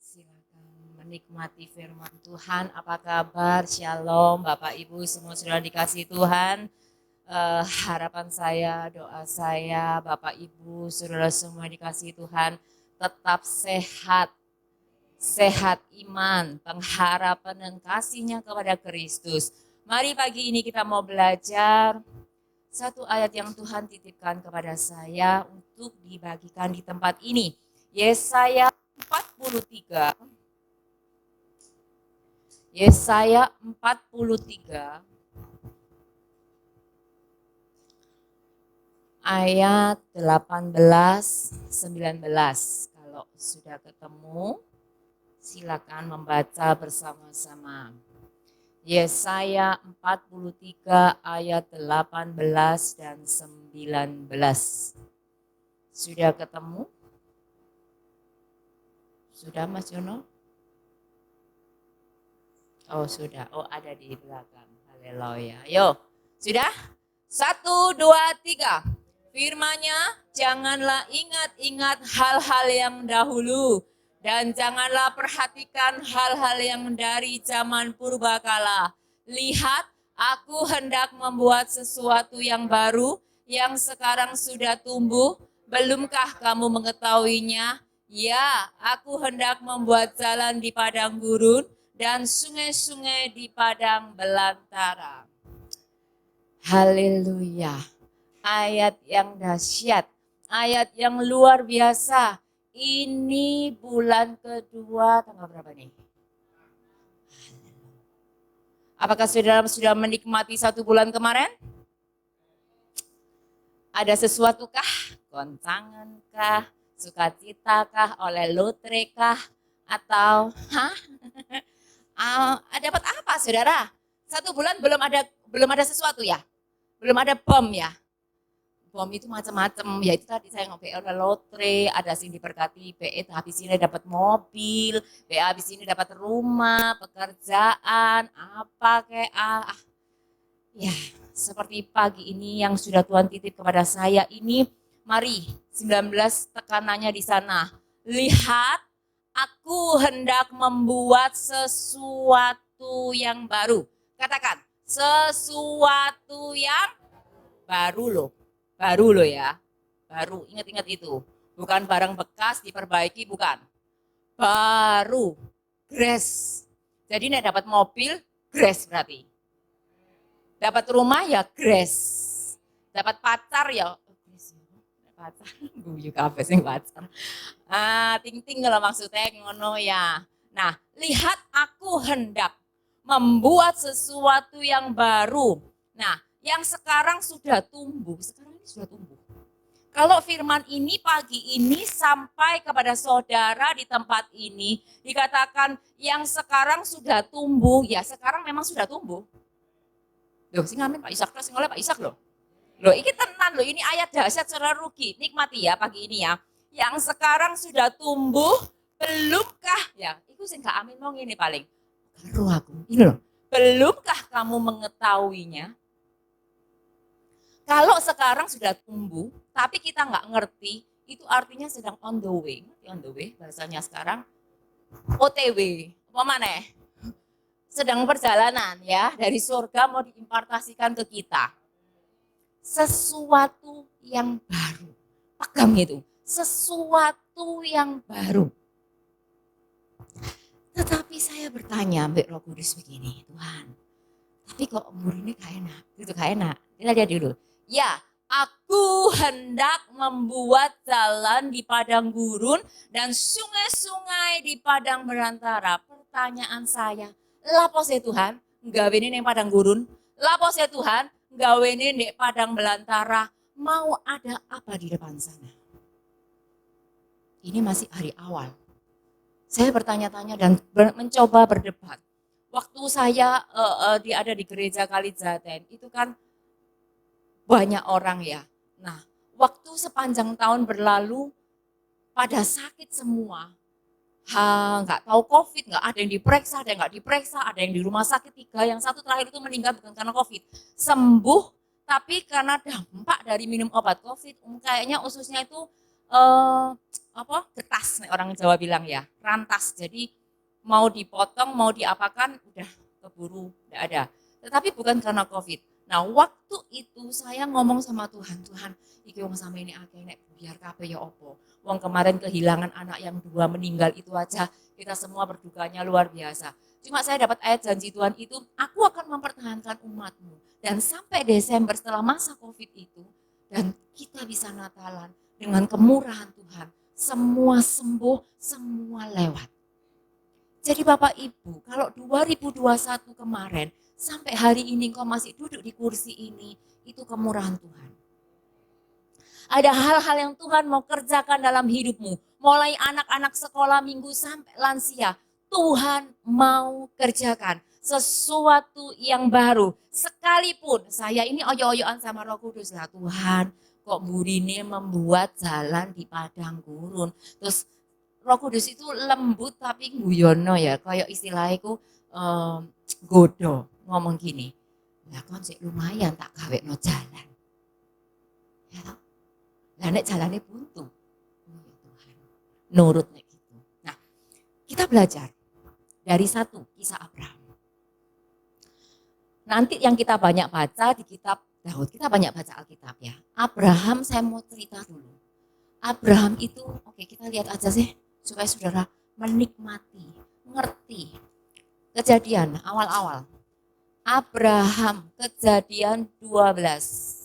Silakan menikmati firman Tuhan. Apa kabar? Shalom, Bapak Ibu semua sudah dikasih Tuhan. Harapan saya, doa saya, Bapak Ibu, saudara semua dikasih Tuhan, tetap sehat, sehat iman, pengharapan dan kasihnya kepada Kristus. Mari pagi ini kita mau belajar satu ayat yang Tuhan titipkan kepada saya untuk dibagikan di tempat ini. Yesaya 43. Yesaya 43 ayat 18-19. Kalau sudah ketemu, silakan membaca bersama-sama. Yesaya 43 ayat 18 dan 19. Sudah ketemu? Sudah Mas Yono? Oh sudah, oh ada di belakang. Haleluya. Yo, sudah? 1, 2, 3. Firman-Nya, janganlah ingat-ingat hal-hal yang dahulu, dan janganlah perhatikan hal-hal yang dari zaman purbakala. Lihat, aku hendak membuat sesuatu yang baru, yang sekarang sudah tumbuh. Belumkah kamu mengetahuinya? Ya, aku hendak membuat jalan di padang gurun, dan sungai-sungai di padang belantara. Haleluya. Ayat yang dahsyat, ayat yang luar biasa. Ini bulan kedua, tanggal berapa nih? Apakah saudara sudah menikmati 1 bulan kemarin? Ada sesuatu kah? Goncangan kah? Sukacita kah? Oleh lotre kah? Atau dapat apa saudara? 1 bulan belum ada sesuatu ya? Belum ada bom ya? Bom itu macam-macam, ya itu tadi saya ngomong ada lotre, ada sing diberkati, PE habis ini dapat mobil, PE habis ini dapat rumah, pekerjaan, apa kayak ya seperti pagi ini yang sudah Tuhan titip kepada saya ini, mari 19 tekanannya di sana. Lihat, aku hendak membuat sesuatu yang baru. Katakan, sesuatu yang baru loh. Baru loh ya. Baru, ingat-ingat itu. Bukan barang bekas diperbaiki, bukan. Baru. Grace. Jadi nek dapat mobil, grace berarti. Dapat rumah ya grace. Dapat pacar ya pacar. Guyu kabeh sing pacar. Ting-ting kalau maksudnya ngono ya. Nah, lihat aku hendak membuat sesuatu yang baru. Nah, yang sekarang sudah tumbuh. Sekarang ini sudah tumbuh. Kalau firman ini pagi ini sampai kepada saudara di tempat ini, dikatakan yang sekarang sudah tumbuh, ya sekarang memang sudah tumbuh. Loh, sing ngamen Pak Ishak, terus ngoleh Pak Ishak loh. Loh, ini tenan loh, ini ayat dahsyat saudara rugi. Nikmati ya pagi ini ya. Yang sekarang sudah tumbuh, belumkah ya? Itu sing gak amin mau ngene paling. Karo aku. Ini loh. Belumkah kamu mengetahuinya? Kalau sekarang sudah tumbuh, tapi kita nggak ngerti, itu artinya sedang on the way. On the way, bahasanya sekarang OTW. Apa mana? Sedang perjalanan ya, dari surga mau diimpartasikan ke kita. Sesuatu yang baru. Pegang itu. Sesuatu yang baru. Tetapi saya bertanya, Mbak Roh Kudus begini, Tuhan, tapi kok umur ini gak enak, itu gak enak. Kita lihat dulu. Ya, aku hendak membuat jalan di padang gurun dan sungai-sungai di padang belantara. Pertanyaan saya, lapos ya Tuhan, nggawein yang padang gurun, lapos ya Tuhan, nggawein di padang belantara, mau ada apa di depan sana? Ini masih hari awal. Saya bertanya-tanya dan mencoba berdebat. Waktu saya ada di gereja Kalijaten, itu kan banyak orang ya. Nah, waktu sepanjang tahun berlalu, pada sakit semua. Nggak tahu COVID, nggak ada yang diperiksa, ada yang nggak diperiksa, ada yang di rumah sakit 3, yang satu terakhir itu meninggal bukan karena COVID. Sembuh, tapi karena dampak dari minum obat COVID, kayaknya ususnya itu getas, orang Jawa bilang ya, rantas. Jadi mau dipotong, mau diapakan, udah keburu, udah ada. Tetapi bukan karena COVID. Nah, waktu itu saya ngomong sama Tuhan, Tuhan, iki wong sama ini akeh nek biar kabeh ya opo. Wong kemarin kehilangan anak yang 2 meninggal itu aja, kita semua berdukanya luar biasa. Cuma saya dapat ayat janji Tuhan itu, aku akan mempertahankan umatmu. Dan sampai Desember setelah masa COVID itu, dan kita bisa Natalan dengan kemurahan Tuhan, semua sembuh, semua lewat. Jadi Bapak Ibu, kalau 2021 kemarin, sampai hari ini kau masih duduk di kursi ini, itu kemurahan Tuhan. Ada hal-hal yang Tuhan mau kerjakan dalam hidupmu. Mulai anak-anak sekolah minggu sampai lansia. Tuhan mau kerjakan sesuatu yang baru. Sekalipun saya ini oyo-oyoan sama Roh Kudus lah. Tuhan kok burine membuat jalan di padang gurun. Terus Roh Kudus itu lembut tapi guyono ya. Kayak istilahnya itu godo. Ngomong gini. Lah kon sik lumayan tak gawe no jalan. Ya toh? Lah nek jalane buntu. Oh ya Tuhan. Nurut nek gitu. Nah, kita belajar dari satu kisah Abraham. Nanti yang kita banyak baca di kitab Daud, kita banyak baca Alkitab ya. Abraham saya mau cerita dulu. Abraham itu, oke kita lihat aja sih supaya saudara menikmati, ngerti. Kejadian awal-awal. Abraham, Kejadian 12.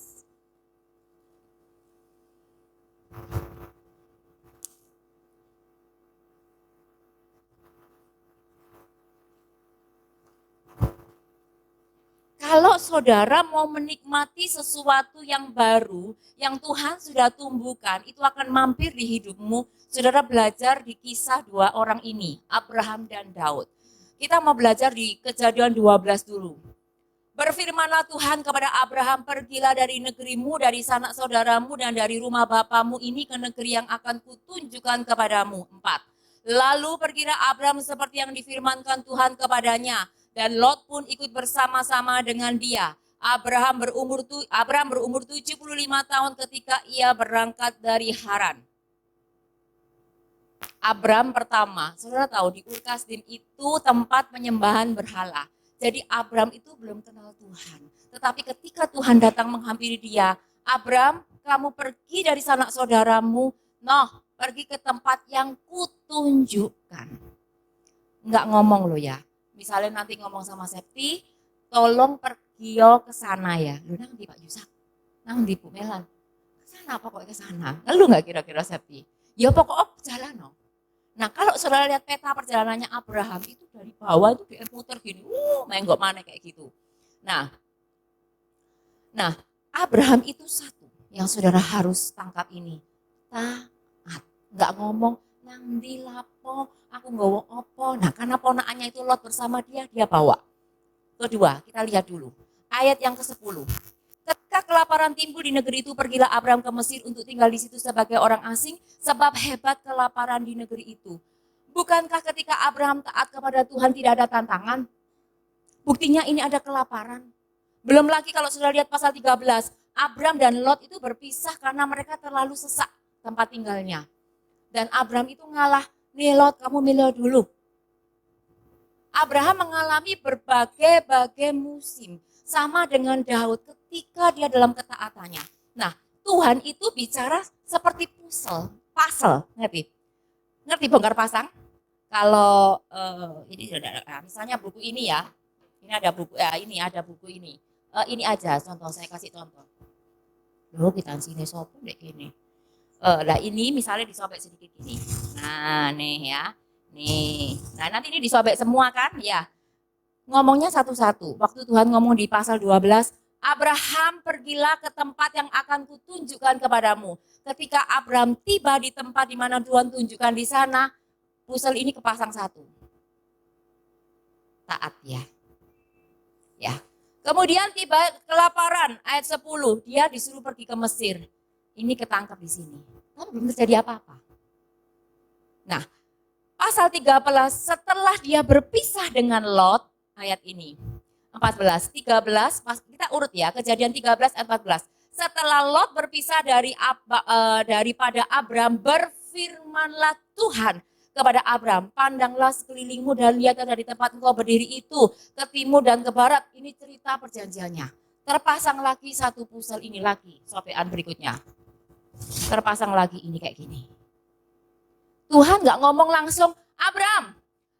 Kalau saudara mau menikmati sesuatu yang baru, yang Tuhan sudah tumbuhkan, itu akan mampir di hidupmu. Saudara belajar di kisah 2 orang ini, Abraham dan Daud. Kita mau belajar di Kejadian 12 dulu. Berfirmanlah Tuhan kepada Abraham, pergilah dari negerimu, dari sanak saudaramu, dan dari rumah bapamu ini ke negeri yang akan kutunjukkan kepadamu. 4. Lalu pergilah Abraham seperti yang difirmankan Tuhan kepadanya. Dan Lot pun ikut bersama-sama dengan dia. Abraham berumur 75 tahun ketika ia berangkat dari Haran. Abraham pertama, saudara tahu di Ur-Kasdim itu tempat penyembahan berhala. Jadi Abraham itu belum kenal Tuhan. Tetapi ketika Tuhan datang menghampiri dia, Abraham, kamu pergi dari sanak saudaramu, pergi ke tempat yang kutunjukkan. Enggak ngomong loh ya. Misalnya nanti ngomong sama Septi, tolong pergi ke sana ya. Lu nang di Pak Yusak, nang di Bu Melan. Kesana apa kok ke sana? Lu nggak kira-kira Septi? Ya pokoknya jalan no. Nah kalau saudara lihat peta perjalanannya Abraham itu dari bawah itu dia puter gini, menggok mana kayak gitu. Nah Abraham itu satu yang saudara harus tangkap ini, taat, nggak ngomong nang di lapo, aku nggawa opo. Nah karena ponakannya itu Lot bersama dia bawa. Kedua, kita lihat dulu ayat yang ke-10. Ketika kelaparan timbul di negeri itu, pergilah Abraham ke Mesir untuk tinggal di situ sebagai orang asing, sebab hebat kelaparan di negeri itu. Bukankah ketika Abraham taat kepada Tuhan tidak ada tantangan? Buktinya ini ada kelaparan. Belum lagi kalau sudah lihat pasal 13, Abraham dan Lot itu berpisah karena mereka terlalu sesak tempat tinggalnya. Dan Abraham itu ngalah, nih Lot kamu milih dulu. Abraham mengalami berbagai musim. Sama dengan Daud ketika dia dalam ketaatannya. Nah Tuhan itu bicara seperti puzzle, ngerti? Ngerti bongkar pasang? Kalau ini misalnya buku ini ya, ini ada buku ini. Ini aja contoh, saya kasih contoh. Loh kita sini sopo dek ini. Lah ini misalnya disobek sedikit gini. Nah nih ya. Nih. Nah nanti ini disobek semua kan ya. Ngomongnya satu-satu. Waktu Tuhan ngomong di pasal 12. Abraham pergilah ke tempat yang akan kutunjukkan kepadamu. Ketika Abraham tiba di tempat di mana Tuhan tunjukkan di sana. Puzzle ini kepasang satu. Taat ya. Ya. Kemudian tiba kelaparan ayat 10. Dia disuruh pergi ke Mesir. Ini ketangkap di sini. Tapi belum terjadi apa-apa. Nah, pasal 13 setelah dia berpisah dengan Lot, ayat ini. 13, kita urut ya, Kejadian 13 ayat 14. Setelah Lot berpisah daripada Abram, berfirmanlah Tuhan kepada Abram, pandanglah sekelilingmu dan lihatlah dari tempat engkau berdiri itu ke timur dan ke barat. Ini cerita perjanjiannya. Terpasang lagi satu pusel ini lagi, sopean berikutnya. Terpasang lagi ini kayak gini. Tuhan gak ngomong langsung, Abram,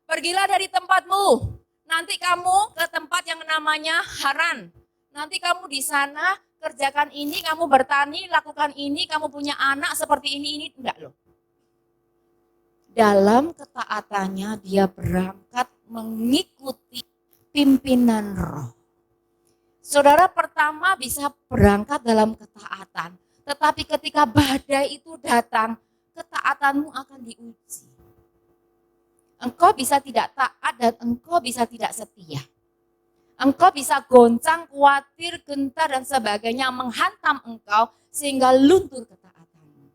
pergilah dari tempatmu. Nanti kamu ke tempat yang namanya Haran. Nanti kamu di sana kerjakan ini, kamu bertani, lakukan ini, kamu punya anak seperti ini. Enggak loh. Dalam ketaatannya dia berangkat mengikuti pimpinan roh. Saudara pertama bisa berangkat dalam ketaatan. Tetapi ketika badai itu datang, ketaatanmu akan diuji. Engkau bisa tidak taat dan engkau bisa tidak setia. Engkau bisa goncang, khawatir, gentar dan sebagainya menghantam engkau sehingga luntur ketaatanmu.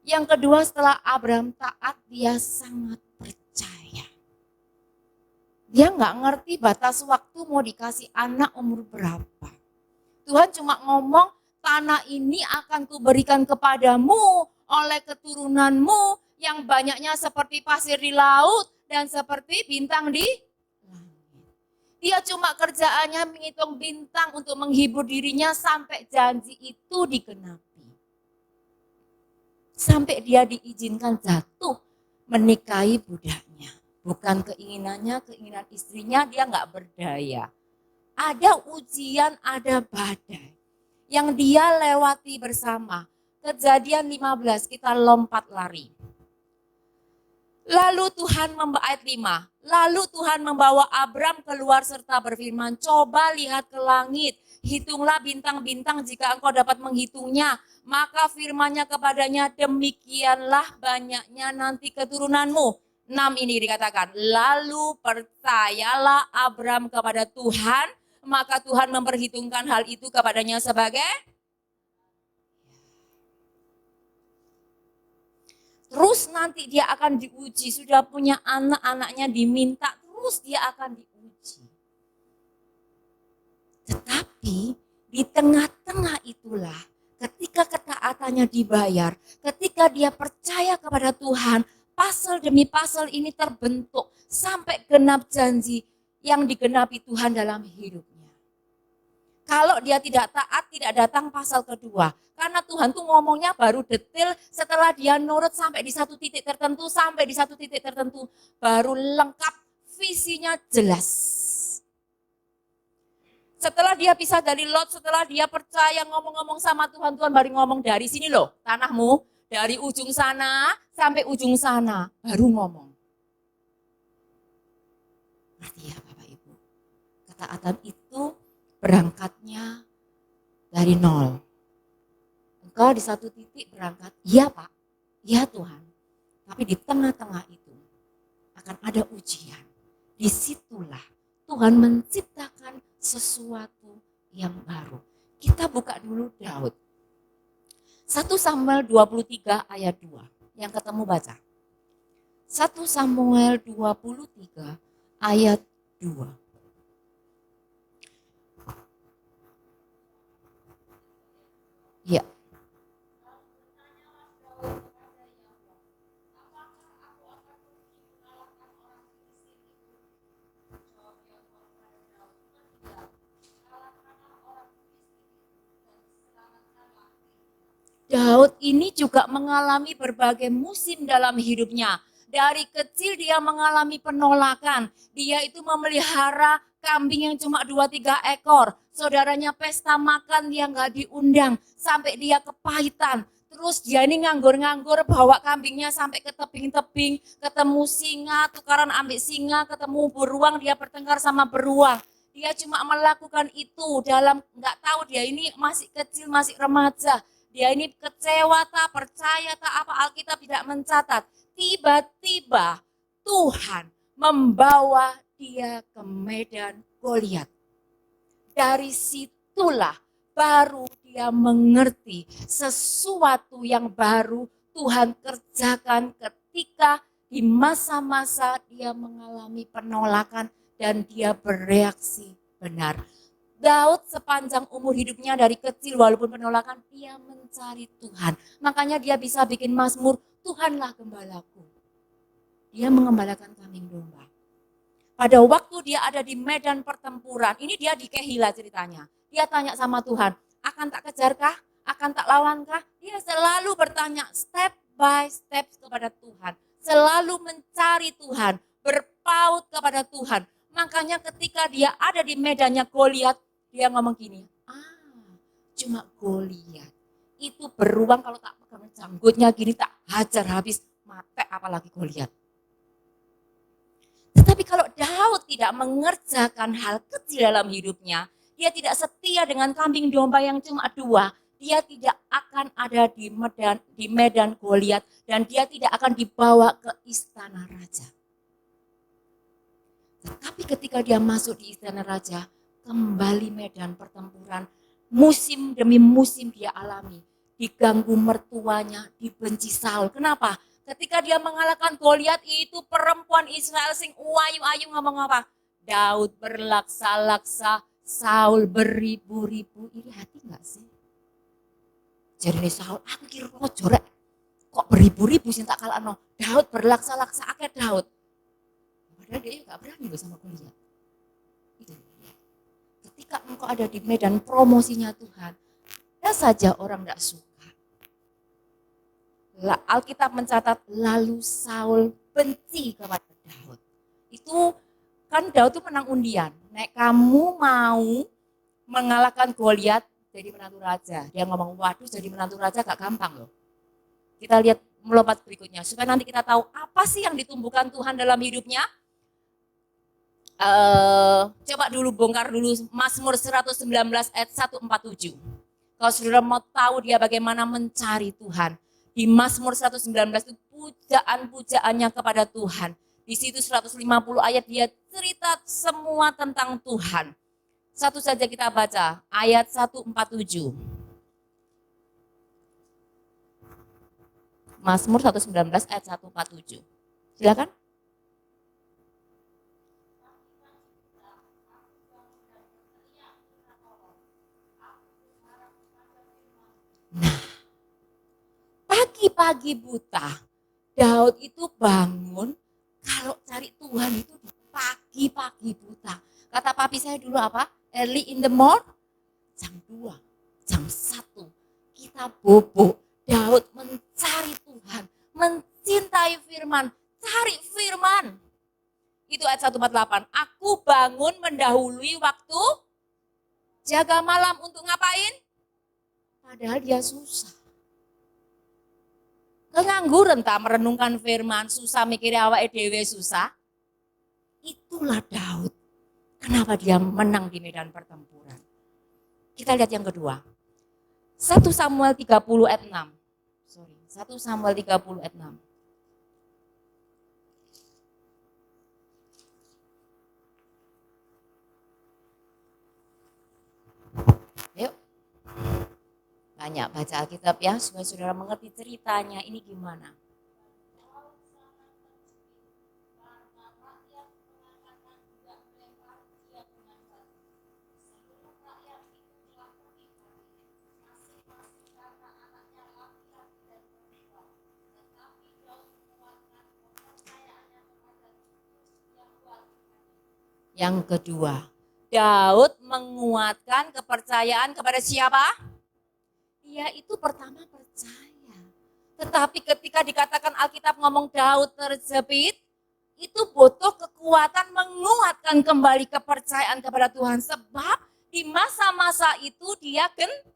Yang kedua, setelah Abram taat, dia sangat percaya. Dia nggak ngerti batas waktu mau dikasih anak umur berapa. Tuhan cuma ngomong, tanah ini akan kuberikan kepadamu oleh keturunanmu yang banyaknya seperti pasir di laut dan seperti bintang di langit. Dia cuma kerjaannya menghitung bintang untuk menghibur dirinya sampai janji itu digenapi. Sampai dia diizinkan jatuh menikahi budaknya. Bukan keinginannya, keinginan istrinya, dia nggak berdaya. Ada ujian, ada badai yang dia lewati bersama. Kejadian 15, kita lompat lari. Lalu Tuhan ayat 5, lalu Tuhan membawa Abram keluar serta berfirman, coba lihat ke langit, hitunglah bintang-bintang jika engkau dapat menghitungnya. Maka firman-Nya kepadanya, demikianlah banyaknya nanti keturunanmu. 6 ini dikatakan, lalu percayalah Abram kepada Tuhan, maka Tuhan memperhitungkan hal itu kepadanya sebagai terus nanti dia akan diuji, sudah punya anak-anaknya diminta, terus dia akan diuji. Tetapi di tengah-tengah itulah ketika ketaatannya dibayar, ketika dia percaya kepada Tuhan, pasal demi pasal ini terbentuk sampai genap janji yang digenapi Tuhan dalam hidupnya. Kalau dia tidak taat, tidak datang pasal kedua. Karena Tuhan tuh ngomongnya baru detail setelah dia nurut sampai di satu titik tertentu, baru lengkap, visinya jelas. Setelah dia pisah dari Lot, setelah dia percaya ngomong-ngomong sama Tuhan, Tuhan baru ngomong dari sini loh, tanahmu, dari ujung sana sampai ujung sana, baru ngomong. Berarti ya Bapak Ibu, ketaatan itu berangkatnya dari nol. Engkau di satu titik berangkat, iya Pak, iya Tuhan. Tapi di tengah-tengah itu akan ada ujian. Disitulah Tuhan menciptakan sesuatu yang baru. Kita buka dulu Daud. 1 Samuel 23 ayat 2. Yang ketemu baca. 1 Samuel 23 ayat 2. Ya. Daud ini juga mengalami berbagai musim dalam hidupnya. Dari kecil dia mengalami penolakan. Dia itu memelihara kambing yang cuma 2-3 ekor. Saudaranya pesta makan dia nggak diundang. Sampai dia kepahitan. Terus dia ini nganggur-nganggur bawa kambingnya sampai ke tebing-tebing. Ketemu singa, tukaran ambil singa. Ketemu beruang, dia bertengkar sama beruang. Dia cuma melakukan itu dalam, nggak tahu dia ini masih kecil, masih remaja. Dia ini kecewa tak, percaya tak, apa Alkitab tidak mencatat. Tiba-tiba Tuhan membawa dia ke medan Goliat. Dari situlah baru dia mengerti sesuatu yang baru Tuhan kerjakan ketika di masa-masa dia mengalami penolakan dan dia bereaksi benar. Daud sepanjang umur hidupnya dari kecil walaupun penolakan, dia mencari Tuhan. Makanya dia bisa bikin mazmur, Tuhanlah gembalaku. Dia mengembalakan kambing domba. Pada waktu dia ada di medan pertempuran, ini dia di Kehila ceritanya. Dia tanya sama Tuhan, akan tak kejarkah? Akan tak lawankah? Dia selalu bertanya step by step kepada Tuhan. Selalu mencari Tuhan, berpaut kepada Tuhan. Makanya ketika dia ada di medannya Goliat, dia ngomong gini, cuma Goliat. Itu beruang kalau tak pegang janggutnya gini tak hajar habis, mate apalagi Goliat. Tetapi kalau Daud tidak mengerjakan hal kecil dalam hidupnya, dia tidak setia dengan kambing domba yang cuma 2, dia tidak akan ada di medan Goliat dan dia tidak akan dibawa ke istana raja. Tetapi ketika dia masuk di istana raja, kembali medan pertempuran, musim demi musim dia alami. Diganggu mertuanya, dibenci Saul. Kenapa? Ketika dia mengalahkan Goliat, itu perempuan Israel sing uayu-ayu ngomong apa? Daud berlaksa-laksa, Saul beribu-ribu. Iri hati gak sih? Jadi Saul, aku kira jorek. Kok beribu-ribu sih tak kalah no. Daud berlaksa-laksa, akeh Daud. Padahal dia gak berani bersama Goliat. Itu. Ketika engkau ada di medan promosinya Tuhan, ada saja orang gak suka. Alkitab mencatat lalu Saul benci kepada Daud. Itu kan Daud itu menang undian. Nek kamu mau mengalahkan Goliat jadi menantu raja. Dia ngomong, waduh jadi menantu raja gak gampang loh. Kita lihat melompat berikutnya supaya nanti kita tahu apa sih yang ditumbuhkan Tuhan dalam hidupnya. Coba dulu bongkar dulu Mazmur 119 ayat 147. Kalau saudara mau tahu dia bagaimana mencari Tuhan. Di Mazmur 119 itu pujaan-pujaannya kepada Tuhan. Di situ 150 ayat dia cerita semua tentang Tuhan. Satu saja kita baca, ayat 147. Mazmur 119 ayat 147. Silakan. Nah, pagi-pagi buta, Daud itu bangun, kalau cari Tuhan itu pagi-pagi buta. Kata papi saya dulu apa? Early in the morning, jam 2, jam 1, kita bobo. Daud mencari Tuhan, mencintai firman, cari firman. Itu ayat 148, aku bangun mendahului waktu jaga malam untuk ngapain? Padahal dia susah. Kengangguran tak merenungkan firman, susah mikirnya awake dhewe susah. Itulah Daud. Kenapa dia menang di medan pertempuran? Kita lihat yang kedua. 1 Samuel 30 ayat 6. 1 Samuel 30 ayat 6. Yuk. Banyak baca Alkitab ya, supaya saudara mengerti ceritanya ini gimana. Yang kedua, Daud menguatkan kepercayaan kepada siapa? Dia itu pertama percaya. Tetapi ketika dikatakan Alkitab ngomong Daud terjepit, itu butuh kekuatan menguatkan kembali kepercayaan kepada Tuhan. Sebab di masa-masa itu dia gentar.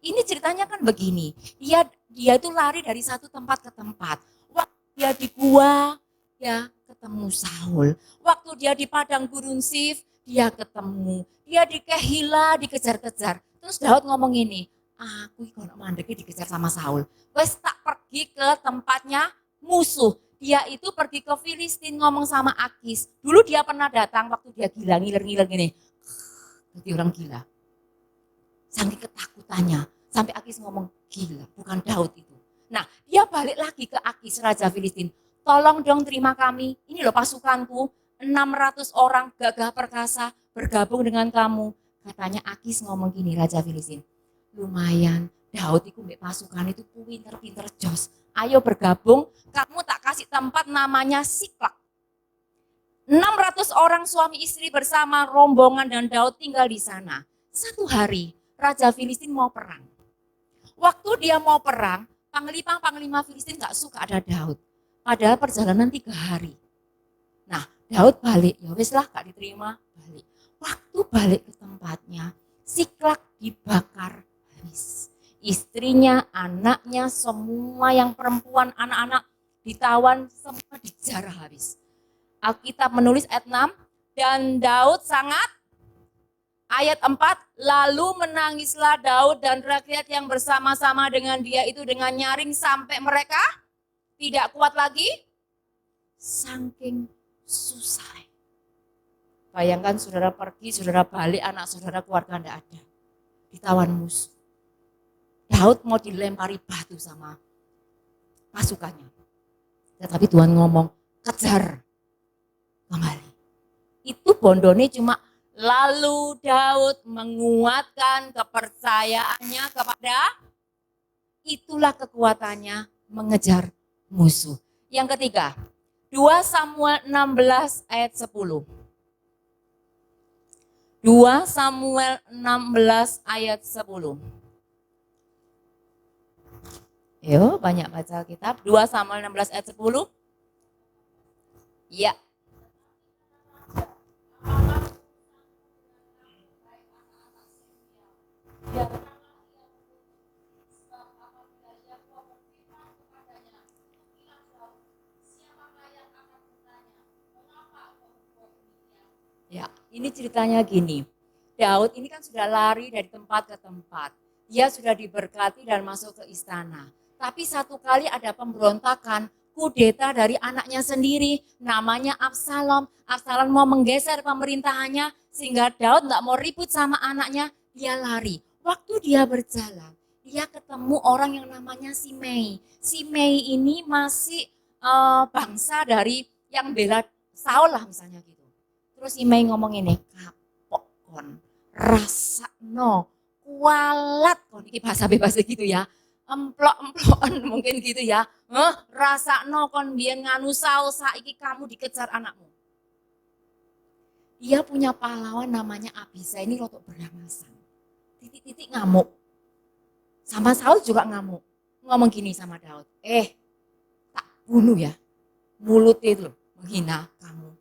Ini ceritanya kan begini, dia itu lari dari satu tempat ke tempat. Waktu dia di gua, dia ketemu Saul. Waktu dia di padang gurun Sif, dia ketemu. Dia di Kehila, dikejar-kejar. Terus Daud ngomong ini, aku ikut mandeknya dikejar sama Saul. Wes tak pergi ke tempatnya musuh. Dia itu pergi ke Filistin ngomong sama Akis. Dulu dia pernah datang waktu dia gila, ngiler-ngiler gini. Jadi orang gila. Saking ketakutannya. Sampai Akis ngomong, gila, bukan Daud itu. Nah, dia balik lagi ke Akis, Raja Filistin. Tolong dong terima kami. Ini loh pasukanku, 600 orang gagah perkasa bergabung dengan kamu. Katanya Akis ngomong gini, Raja Filistin. Lumayan, Daud itu mbek pasukan itu pinter-pinter jos. Ayo bergabung, kamu tak kasih tempat namanya Siklak. 600 orang suami istri bersama rombongan dan Daud tinggal di sana. Satu hari, Raja Filistin mau perang. Waktu dia mau perang, panglima Filistin gak suka ada Daud. Padahal perjalanan 3 hari. Nah, Daud balik, ya wis lah gak diterima, balik. Waktu balik ke tempatnya, Siklak dibakar habis. Istrinya, anaknya, semua yang perempuan, anak-anak ditawan, semua dijarah habis. Alkitab menulis ayat 6, dan Daud sangat, ayat 4, lalu menangislah Daud dan rakyat yang bersama-sama dengan dia itu dengan nyaring sampai mereka tidak kuat lagi, saking susah. Bayangkan saudara pergi, saudara balik, anak saudara keluarga tidak ada. Ditawan musuh. Daud mau dilempari batu sama pasukannya. Tetapi Tuhan ngomong, kejar kembali. Itu bondone cuma lalu Daud menguatkan kepercayaannya kepada, itulah kekuatannya mengejar musuh. Yang ketiga, 2 Samuel 16 ayat 10. 2 Samuel 16 ayat 10. Yo, banyak baca kitab. 2 Samuel 16 ayat 10. Ya. Ya, ini ceritanya gini. Daud ini kan sudah lari dari tempat ke tempat. Dia sudah diberkati dan masuk ke istana. Tapi satu kali ada pemberontakan, kudeta dari anaknya sendiri, namanya Absalom. Absalom mau menggeser pemerintahannya, sehingga Daud nggak mau ribut sama anaknya, dia lari. Waktu dia berjalan, dia ketemu orang yang namanya Simei. Simei ini masih bangsa dari yang bela Saul lah misalnya gitu. Terus Simei ngomong ini, kapok kon, rasakno, kualat kon, ini bahasa bebas gitu ya. Emplok-emplokan mungkin gitu ya. Rasakno kon biyen nganu Saul, saiki kamu dikejar anakmu. Dia punya pahlawan namanya Abisai, ini rotok berangasan. Titik-titik ngamuk. Sama Saul juga ngamuk. Ngomong gini sama Daud, tak bunuh ya. Mulut itu menghina kamu.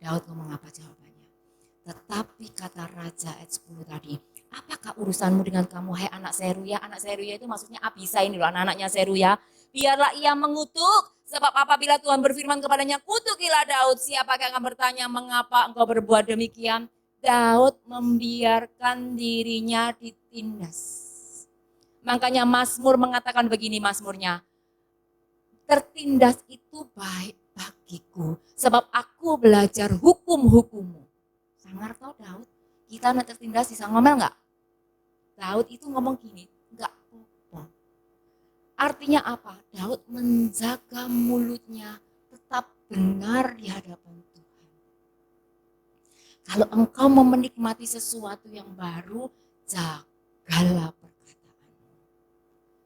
Daud ngomong apa jawabannya? Tetapi kata Raja ayat 10 tadi, apakah urusanmu dengan kamu, hai anak Seruya? Anak Seruya itu maksudnya Abisai ini loh, anak-anaknya Seruya. Biarlah ia mengutuk, sebab apabila Tuhan berfirman kepadanya, kutukilah Daud, siapakah akan bertanya, mengapa engkau berbuat demikian? Daud membiarkan dirinya ditindas. Makanya Mazmur mengatakan begini Mazmurnya, tertindas itu baik bagiku, sebab aku belajar hukum-hukummu. Sangar tau Daud, kita nak tertindas bisa ngomel nggak? Daud itu ngomong gini, nggak apa-apa. Artinya apa? Daud menjaga mulutnya tetap benar di hadapan Tuhan. Kalau engkau mau menikmati sesuatu yang baru, jagalah perkataanmu.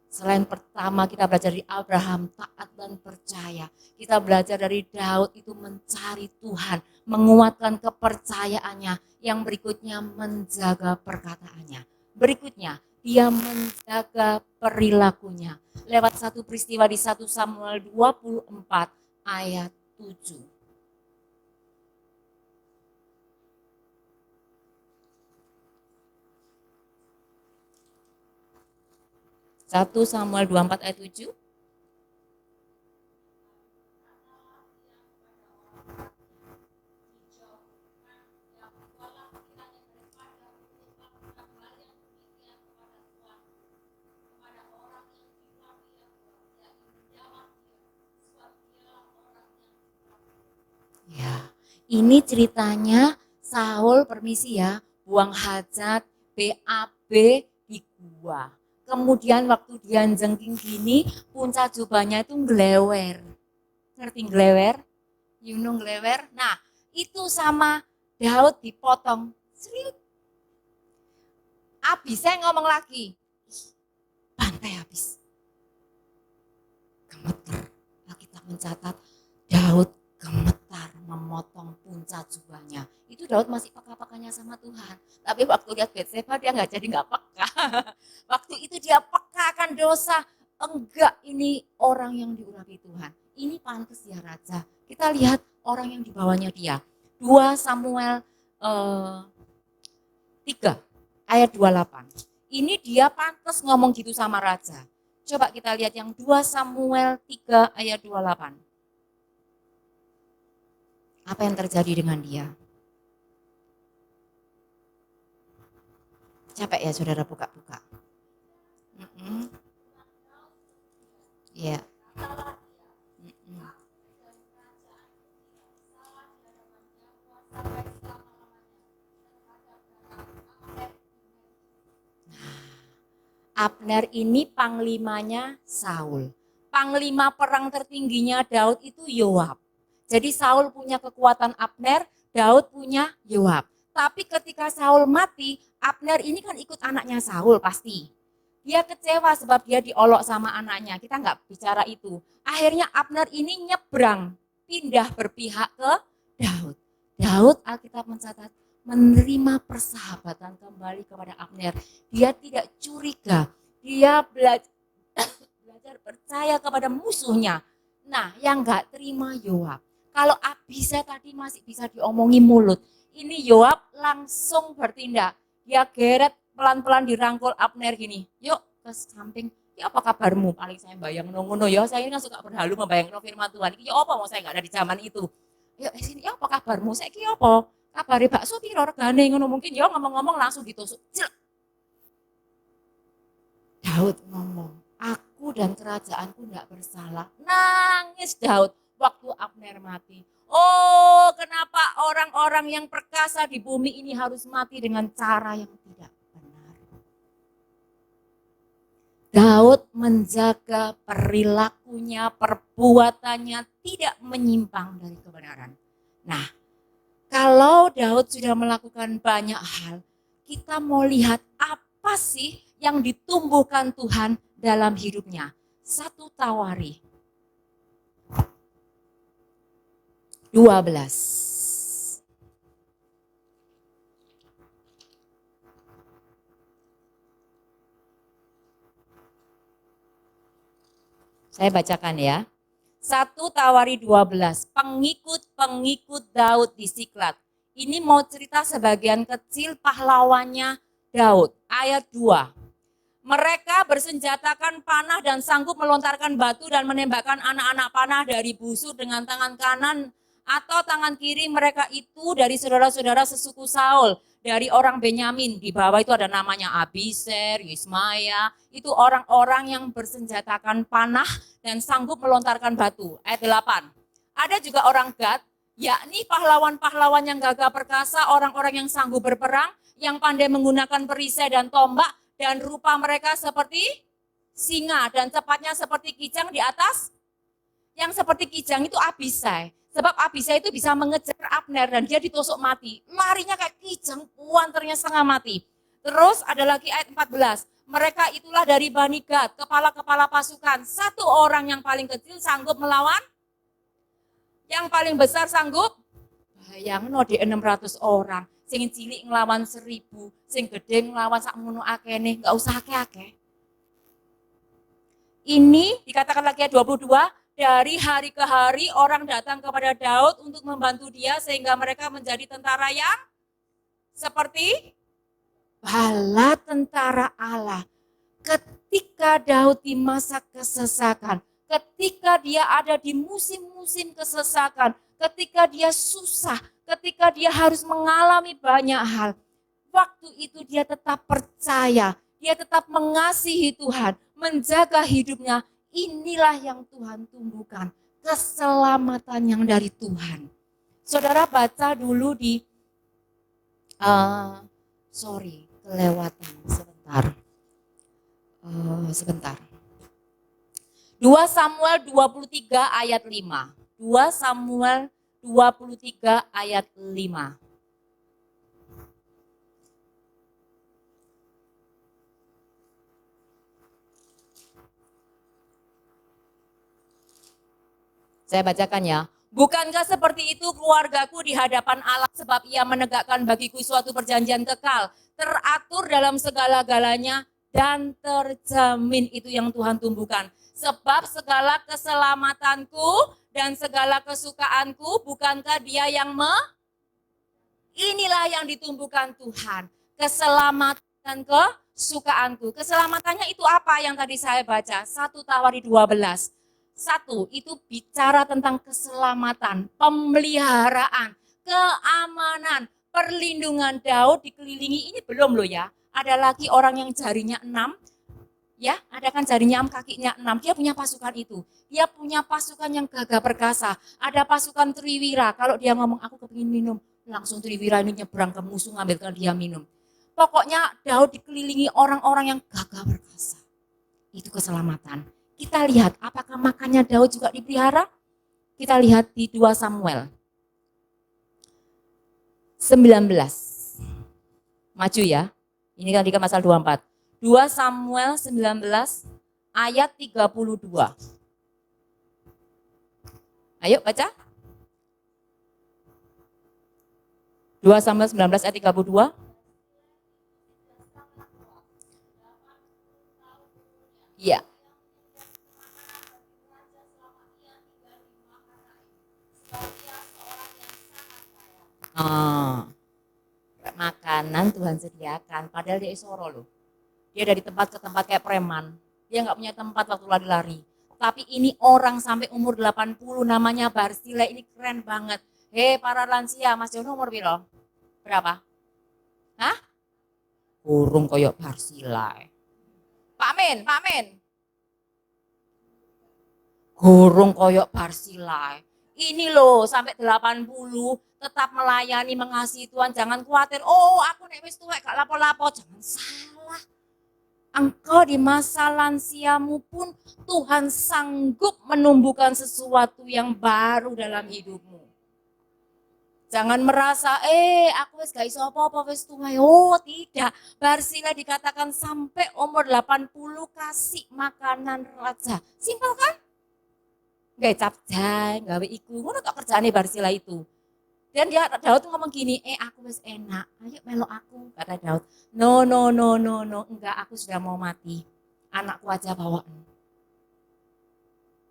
Selain pertama kita belajar dari Abraham, taat dan percaya. Kita belajar dari Daud itu mencari Tuhan, menguatkan kepercayaannya. Yang berikutnya menjaga perkataannya. Berikutnya dia menjaga perilakunya. Lewat satu peristiwa di 1 Samuel 24 ayat 7. 1 Samuel 24 ayat 7. Ya, ini ceritanya Saul permisi ya, buang hajat, BAB di gua. Kemudian waktu dia jengking gini, puncak jubahnya itu ngelewer. Ngerti ngelewer? You know ngelewer? Nah, itu sama Daud dipotong. Serius. Abisai ngomong lagi, dibantai habis. Gemetar. Alkitab mencatat Daud gemetar memotong punca jubahnya. Itu Daud masih peka-pekanya sama Tuhan. Tapi waktu lihat Batseba dia nggak peka. Waktu itu dia peka akan dosa. Enggak, ini orang yang diurapi Tuhan. Ini pantas dia raja. Kita lihat orang yang di bawahnya dia. 2 Samuel 3 ayat 28. Ini dia pantas ngomong gitu sama raja. Coba kita lihat yang 2 Samuel 3 ayat 28. Apa yang terjadi dengan dia? Capek ya saudara buka-buka. Ya. Abner ini panglimanya Saul. Panglima perang tertingginya Daud itu Yoab. Jadi Saul punya kekuatan Abner, Daud punya Yoab. Tapi ketika Saul mati, Abner ini kan ikut anaknya Saul pasti. Dia kecewa sebab dia diolok sama anaknya. Kita nggak bicara itu. Akhirnya Abner ini nyebrang, pindah berpihak ke Daud. Daud, Alkitab mencatat, menerima persahabatan kembali kepada Abner. Dia tidak curiga. Dia belajar percaya kepada musuhnya. Nah, yang nggak terima Yoab. Kalau Abisai tadi masih bisa diomongi mulut. Ini Yoab langsung bertindak. Dia geret pelan-pelan dirangkul Abner gini. Yuk ke samping. Ya apa kabarmu? Paling saya bayang ngono ya. Saya ini kan suka berhalu membayangkan firman Tuhan. Ya apa mau saya nggak ada di zaman itu. Yuk sini. Ya apa kabarmu? Saya ki apa? Kabare bakso piro regane ngono mungkin ya ngomong-ngomong langsung ditusuk. Daud ngomong, aku dan kerajaanku enggak bersalah. Nangis Daud waktu Abner mati. Oh, kenapa orang-orang yang perkasa di bumi ini harus mati dengan cara yang tidak benar? Daud menjaga perilakunya, perbuatannya tidak menyimpang dari kebenaran. Nah, kalau Daud sudah melakukan banyak hal, kita mau lihat apa sih yang ditumbuhkan Tuhan dalam hidupnya. 1 Tawari 12. Saya bacakan ya. 1 Tawari 12, pengikut-pengikut Daud di Siklag. Ini mau cerita sebagian kecil pahlawannya Daud. Ayat 2. Mereka bersenjatakan panah dan sanggup melontarkan batu dan menembakkan anak-anak panah dari busur dengan tangan kanan atau tangan kiri mereka itu dari saudara-saudara sesuku Saul. Dari orang Benyamin, di bawah itu ada namanya Abiser, Yismaya, itu orang-orang yang bersenjatakan panah dan sanggup melontarkan batu. Ayat 8. Ada juga orang Gad, yakni pahlawan-pahlawan yang gagah perkasa, orang-orang yang sanggup berperang, yang pandai menggunakan perisai dan tombak, dan rupa mereka seperti singa dan cepatnya seperti kijang di atas. Yang seperti kijang itu Abisai. Sebab Abisai itu bisa mengejar Abner dan dia ditusuk mati. Larinya kayak kijang, puanternya setengah mati. Terus ada lagi ayat 14. Mereka itulah dari Bani Gad, kepala-kepala pasukan. Satu orang yang paling kecil sanggup melawan, yang paling besar sanggup, bayangno di 600 orang. Sing cilik ngelawan 1000, sing gede ngelawan sak ngono akene, enggak usah akeh-akeh. Ini dikatakan lagi ayat 22, dari hari ke hari orang datang kepada Daud untuk membantu dia sehingga mereka menjadi tentara yang seperti bala tentara Allah. Ketika Daud di masa kesesakan, ketika dia ada di musim-musim kesesakan, ketika dia susah, ketika dia harus mengalami banyak hal, waktu itu dia tetap percaya, dia tetap mengasihi Tuhan, menjaga hidupnya. Inilah yang Tuhan tumbuhkan, keselamatan yang dari Tuhan. Saudara baca dulu di, kelewatan sebentar. 2 Samuel 23 ayat 5. 2 Samuel 23 ayat 5. Saya bacakan ya. Bukankah seperti itu keluargaku di hadapan Allah, sebab ia menegakkan bagiku suatu perjanjian kekal, teratur dalam segala-galanya dan terjamin. Itu yang Tuhan tumbuhkan. Sebab segala keselamatanku dan segala kesukaanku, bukankah dia yang inilah yang ditumbuhkan Tuhan. Keselamatan dan kesukaanku. Keselamatannya itu apa yang tadi saya baca? 1 Tawari 12. 1, itu bicara tentang keselamatan, pemeliharaan, keamanan, perlindungan. Daud dikelilingi, ini belum loh ya. Ada lagi orang yang jarinya 6, ya, ada kan jarinya 6, kakinya 6. Dia punya pasukan itu. Dia punya pasukan yang gagah perkasa. Ada pasukan Triwira. Kalau dia ngomong, aku kepingin minum, langsung Triwira ini nyebrang ke musuh, ngambilkan dia minum. Pokoknya Daud dikelilingi orang-orang yang gagah perkasa. Itu keselamatan. Kita lihat apakah makannya Daud juga dipelihara? Kita lihat di 2 Samuel 19. Maju ya. Ini kan di pasal 24. 2 Samuel 19 ayat 32. Ayo baca. 2 Samuel 19 ayat 32. Iya. Makanan Tuhan sediakan, padahal dia isoro loh. Dia dari tempat ke tempat kayak preman. Dia nggak punya tempat waktu lari-lari. Tapi ini orang sampai umur 80, namanya Barsila, ini keren banget. Hei para lansia, Mas Jono umur piro? Berapa? Hah? Burung koyok Barsila. Pak Min. Burung koyok Barsila. Ini loh sampai 80 tetap melayani, mengasihi Tuhan. Jangan khawatir, oh aku nek wis tuwek gak lapo-lapo. Jangan salah. Engkau di masa lansiamu pun Tuhan sanggup menumbuhkan sesuatu yang baru dalam hidupmu. Jangan merasa, aku wis gak iso apa-apa wis tuwek. Oh tidak, Barsila dikatakan sampai umur 80 kasih makanan raja. Simpel kan? Gawe capjay, gawe iku, ngono tok kerjaane Barsila itu. Dan Daud tuh ngomong gini, aku wis enak, ayo melok aku, kata Daud. No, enggak, aku sudah mau mati. Anakku aja bawaan.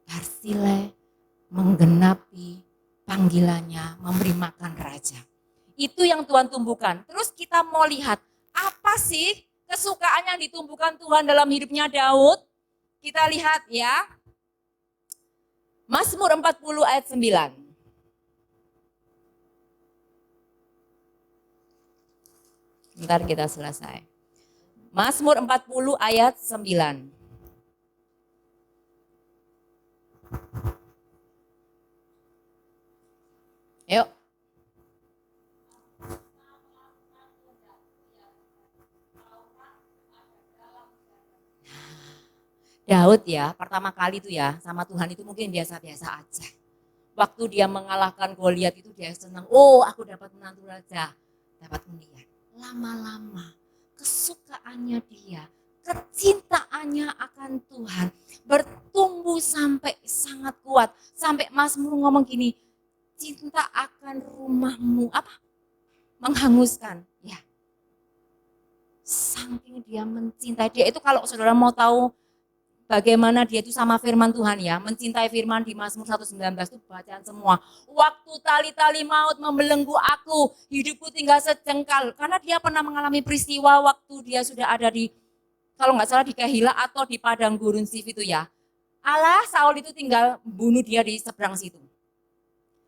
Barsila menggenapi panggilannya, memberi makan raja. Itu yang Tuhan tumbuhkan. Terus kita mau lihat, apa sih kesukaan yang ditumbuhkan Tuhan dalam hidupnya Daud? Kita lihat ya. Mazmur 40 ayat 9. Bentar kita selesai. Mazmur 40 ayat 9. Yuk. Daud ya, pertama kali itu ya sama Tuhan itu mungkin biasa-biasa aja. Waktu dia mengalahkan Goliat itu dia senang, oh aku dapat menantu raja, dapat undian. Lama-lama kesukaannya dia, kecintaannya akan Tuhan bertumbuh sampai sangat kuat. Sampai Mazmur ngomong gini, cinta akan rumahmu, menghanguskan. Ya, saking dia mencintai dia itu, kalau saudara mau tahu bagaimana dia itu sama firman Tuhan ya, mencintai firman di Mazmur 119 itu bacaan semua. Waktu tali-tali maut membelenggu aku, hidupku tinggal sejengkal. Karena dia pernah mengalami peristiwa waktu dia sudah ada di, kalau nggak salah di Kehila atau di padang gurun Sif itu ya. Allah, Saul itu tinggal bunuh dia di seberang situ.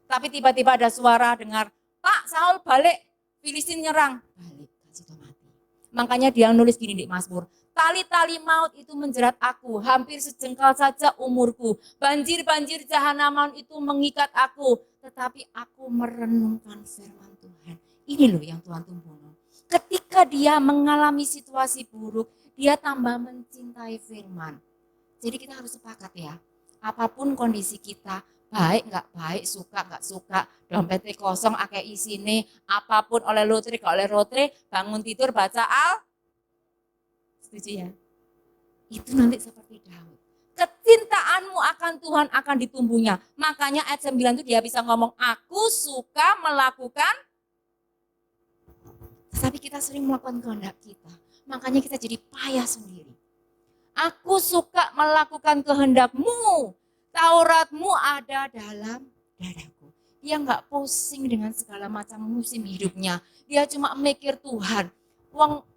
Tapi tiba-tiba ada suara dengar, Pak Saul balik, Filistin nyerang. Balik, kasih mati. Makanya dia nulis gini di Mazmur, tali-tali maut itu menjerat aku, hampir sejengkal saja umurku. Banjir-banjir jahanam itu mengikat aku, tetapi aku merenungkan firman Tuhan. Ini loh yang Tuhan tumbuhkan. Ketika dia mengalami situasi buruk, dia tambah mencintai firman. Jadi kita harus sepakat ya, apapun kondisi kita, baik nggak baik, suka nggak suka, dompetnya kosong, akeh isine, apapun oleh lotre, gak oleh lotre, bangun tidur baca setuju ya? Itu nanti seperti Daud. Kecintaanmu akan firman Tuhan akan ditumbuhnya. Makanya ayat 9 itu dia bisa ngomong, aku suka melakukan, tetapi kita sering melakukan kehendak kita. Makanya kita jadi payah sendiri. Aku suka melakukan kehendakmu, Tauratmu ada dalam dadaku. Dia nggak pusing dengan segala macam musim hidupnya. Dia cuma mikir Tuhan.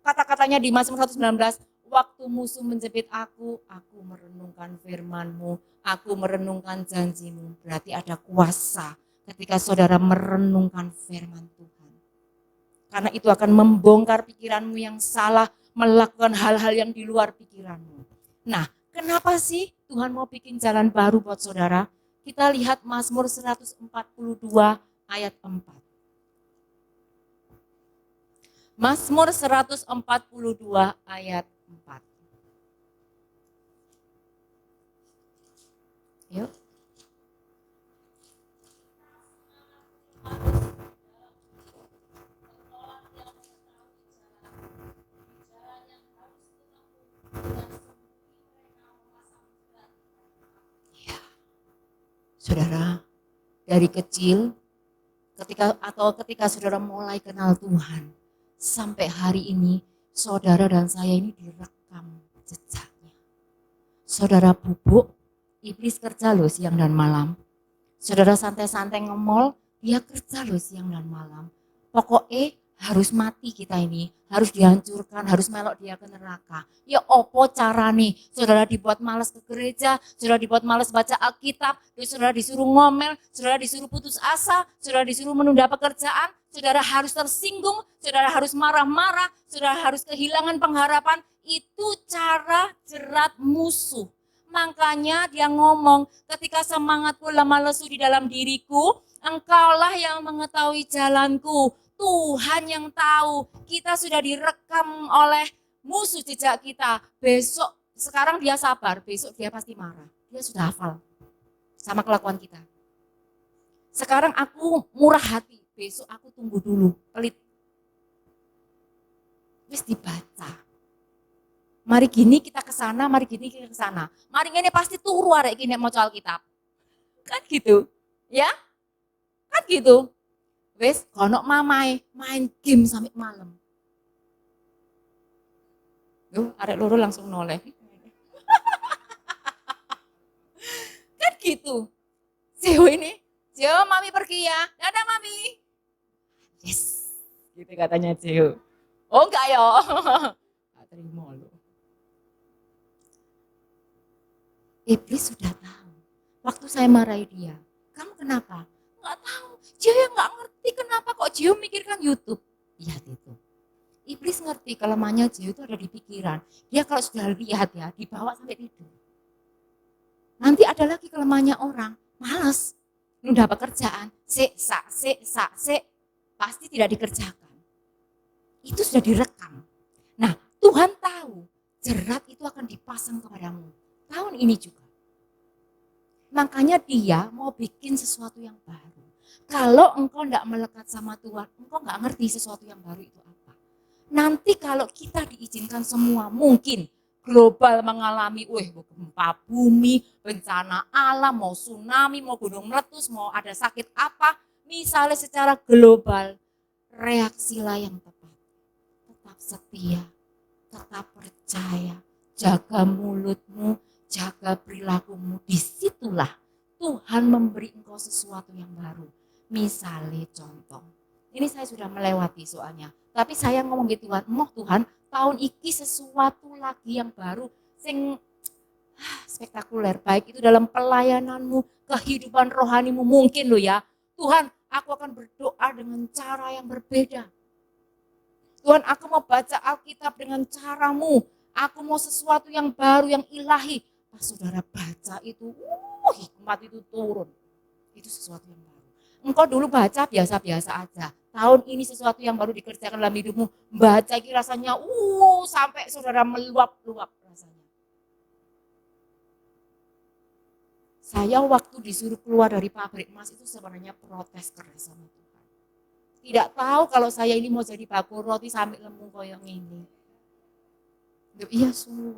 Kata-katanya di Mazmur 119, waktu musuh menjepit aku merenungkan firman-Mu, aku merenungkan janji-Mu. Berarti ada kuasa ketika saudara merenungkan firman Tuhan. Karena itu akan membongkar pikiranmu yang salah, melakukan hal-hal yang di luar pikiranmu. Nah, kenapa sih Tuhan mau bikin jalan baru buat saudara? Kita lihat Mazmur 142 ayat 4. Mazmur 142 ayat 4. Yuk. Saudara, dari kecil ketika saudara mulai kenal Tuhan, sampai hari ini saudara dan saya ini direkam jejaknya. Saudara bubuk, iblis kerja loh siang dan malam. Saudara santai-santai nge-mall, dia kerja loh siang dan malam. Pokoknya harus mati kita ini, harus dihancurkan, harus melok dia ke neraka. Ya opo cara nih, saudara dibuat malas ke gereja, saudara dibuat malas baca Alkitab, saudara disuruh ngomel, saudara disuruh putus asa, saudara disuruh menunda pekerjaan, saudara harus tersinggung, saudara harus marah-marah, saudara harus kehilangan pengharapan. Itu cara jerat musuh. Makanya dia ngomong, ketika semangatku lemah lesu di dalam diriku, engkaulah yang mengetahui jalanku. Tuhan yang tahu, kita sudah direkam oleh musuh jejak kita. Besok, sekarang dia sabar, besok dia pasti marah. Dia sudah hafal sama kelakuan kita. Sekarang aku murah hati, besok aku tunggu dulu, pelit. Terus dibaca. Mari gini kita ke sana, mari gini kita ke sana. Mari ini pasti turu arek gini mau Alkitab. Kan gitu. Ya? Kan gitu. Wes, kono mamai main game sampai malam. Duh, arek loro langsung noleh. Kan gitu. Jeo ini, Jeo mami pergi ya. Dadah mami. Yes. Gitu katanya Jeo. Oh enggak ya. Enggak terima lo. Iblis sudah tahu. Waktu saya marahi dia, kamu kenapa? Enggak tahu. Jeo yang enggak ngerti kenapa kok Jeo mikirkan YouTube. Lihat itu. Iblis ngerti kelemahannya Jeo itu ada di pikiran. Dia kalau sudah lihat ya, dibawa sampai tidur. Nanti ada lagi kelemahannya orang, malas. Nunda pekerjaan, pasti tidak dikerjakan. Itu sudah direkam. Nah, Tuhan tahu jerat itu akan dipasang kepadamu. Tahun ini juga. Makanya dia mau bikin sesuatu yang baru. Kalau engkau tidak melekat sama Tuhan, engkau nggak ngerti sesuatu yang baru itu apa. Nanti kalau kita diizinkan semua, mungkin global mengalami gempa bumi, bencana alam, mau tsunami, mau gunung meletus, mau ada sakit apa, misalnya secara global, reaksilah yang tepat. Tetap setia, tetap percaya, jaga mulutmu, jaga perilakumu. Disitulah Tuhan memberi engkau sesuatu yang baru. Misalnya contoh, ini saya sudah melewati soalnya, tapi saya ngomong gitu Tuhan, tahun ini sesuatu lagi yang baru, sing spektakuler, baik itu dalam pelayananmu, kehidupan rohanimu mungkin loh ya. Tuhan, aku akan berdoa dengan cara yang berbeda. Tuhan, aku mau baca Alkitab dengan caramu. Aku mau sesuatu yang baru, yang ilahi. Pas saudara baca itu, hikmat itu turun. Itu sesuatu yang baru. Engkau dulu baca biasa-biasa aja. Tahun ini sesuatu yang baru dikerjakan dalam hidupmu. Baca ini rasanya, sampai saudara meluap-luap rasanya. Saya waktu disuruh keluar dari pabrik emas itu sebenarnya protes keras sama Tuhan. Tidak tahu kalau saya ini mau jadi bakul roti sampai lembung koyong ini. Iya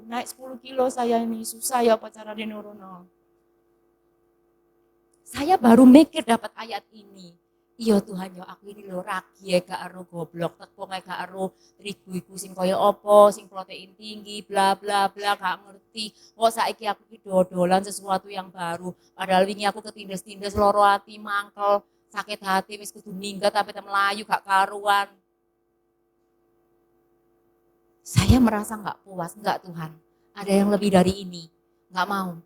naik 10 kilo saya ini, susah ya pacaran di Nurono. Saya baru mikir dapat ayat ini. Iya Tuhan ya aku ini lho ragi gak ero goblok teko gak ero terigu iku sing kaya apa sing protein tinggi bla bla bla gak ngerti kok saiki aku iki dodolan sesuatu yang baru padahal wingi aku ketindes-tindes loro ati mangkel sakit hati wis kudu minggat tapi melayu gak karuan. Saya merasa gak puas, enggak Tuhan. Ada yang lebih dari ini, gak mau.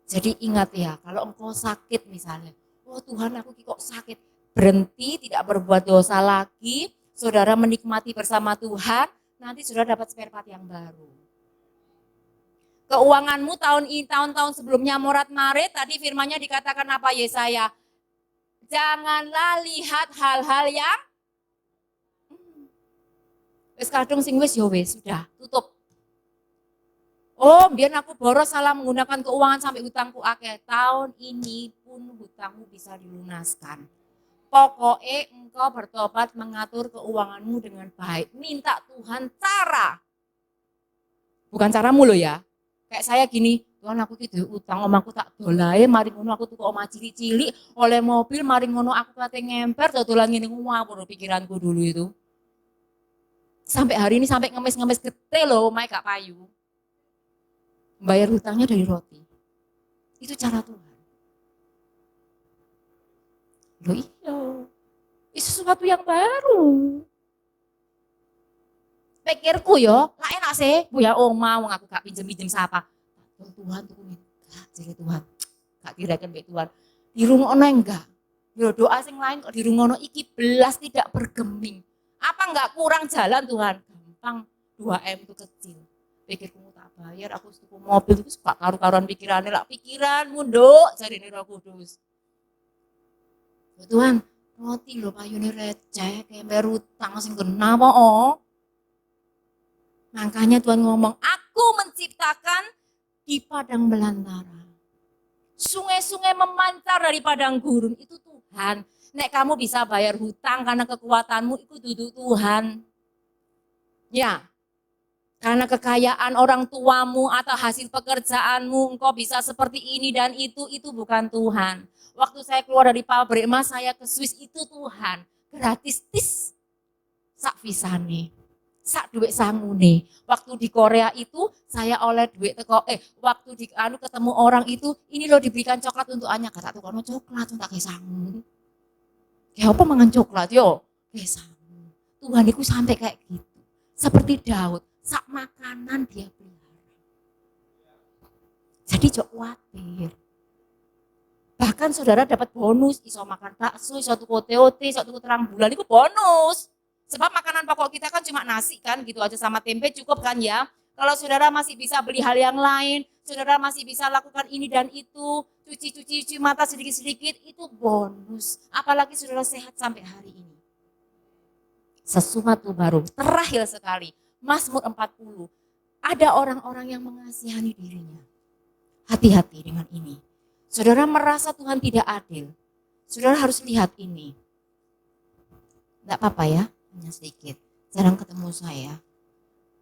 Jadi ingat ya, kalau engkau sakit misalnya, oh Tuhan aku kok sakit, berhenti tidak berbuat dosa lagi, saudara menikmati bersama Tuhan, nanti saudara dapat spare part yang baru. Keuanganmu tahun-tahun sebelumnya morat-marit, tadi firmannya dikatakan apa Yesaya? Janganlah lihat hal-hal yang wis kadung sing wis ya wis sudah tutup. Oh, biar aku boros salah menggunakan keuangan sampai hutangku akeh. Tahun ini pun hutangmu bisa dilunaskan. Pokoknya engkau bertobat mengatur keuanganmu dengan baik. Minta Tuhan cara. Bukan caramu loh ya. Kayak saya gini, Tuhan aku gitu utang omahku tak dolae, mari ngono aku tuku omah cilik-cilik, oleh mobil, mari ngono aku kate ngemper, dodolan ngene ngawur pikiranku dulu itu. Sampai hari ini sampai ngemis-ngemis gede loh, omah gak payu. Bayar hutangnya dari roti. Itu cara Tuhan. Loh iya. Itu sesuatu yang baru. Pikirku yo, lah enak sih, punya oma, wong aku gak pinjem-pinjem siapa. Tuhan tuh enggak, jadi Tuhan. Gak kirakan baik Tuhan. Dirungono enggak. Yo doa sing lain kok dirungono iki belas tidak bergeming. Apa enggak kurang jalan Tuhan? Gampang 2M itu kecil. Pikirku tak bayar, aku tuku mobil itu suka karu-karuan pikirannya lah pikiranmu nduk jarine Roh Kudus. Tuhan, roti lho payune receh kayak bayar utang sing kena apa oh. Makanya Tuhan ngomong, aku menciptakan di padang belantara. Sungai-sungai memancar dari padang gurun, itu Tuhan. Nek kamu bisa bayar hutang karena kekuatanmu, itu duduk Tuhan. Ya, karena kekayaan orang tuamu atau hasil pekerjaanmu, engkau bisa seperti ini dan itu bukan Tuhan. Waktu saya keluar dari pabrik emas, saya ke Swiss, itu Tuhan. Gratis, tis, sak visane. Sak duit sangune. Waktu di Korea itu saya oleh duit teko waktu di ketemu orang itu ini loh diberikan coklat untuk Anya kata tuh kono coklat tak kayak sangu. Kayak apa mangan coklat yo? Kayak sangu. Tuhan itu sampai kayak gitu. Seperti Daud, sak makanan dia pelihara. Jadi jok khawatir. Bahkan saudara dapat bonus, iso makan bakso, iso tuku TOT, iso tuku terang bulan itu bonus. Sebab makanan pokok kita kan cuma nasi kan gitu aja sama tempe cukup kan ya. Kalau saudara masih bisa beli hal yang lain, saudara masih bisa lakukan ini dan itu, cuci mata sedikit-sedikit, itu bonus. Apalagi saudara sehat sampai hari ini. Sesuatu baru, terakhir sekali, Mazmur 40. Ada orang-orang yang mengasihani dirinya. Hati-hati dengan ini. Saudara merasa Tuhan tidak adil, saudara harus lihat ini. Enggak apa-apa ya. Hanya sedikit, jarang ketemu saya.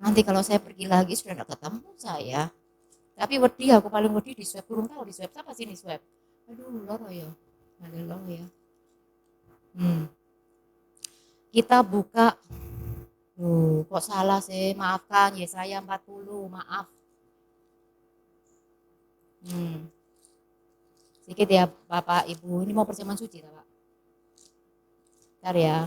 Nanti kalau saya pergi lagi sudah tidak ketemu saya. Tapi wedi aku paling wedi di swab, kurang tahu di swab siapa sih di swab. Aduh loro ya, haleluya ya. Kita buka, kok salah sih, maafkan Yesaya 40, maaf. Sedikit ya Bapak Ibu, ini mau perjamuan suci Pak. Bentar ya.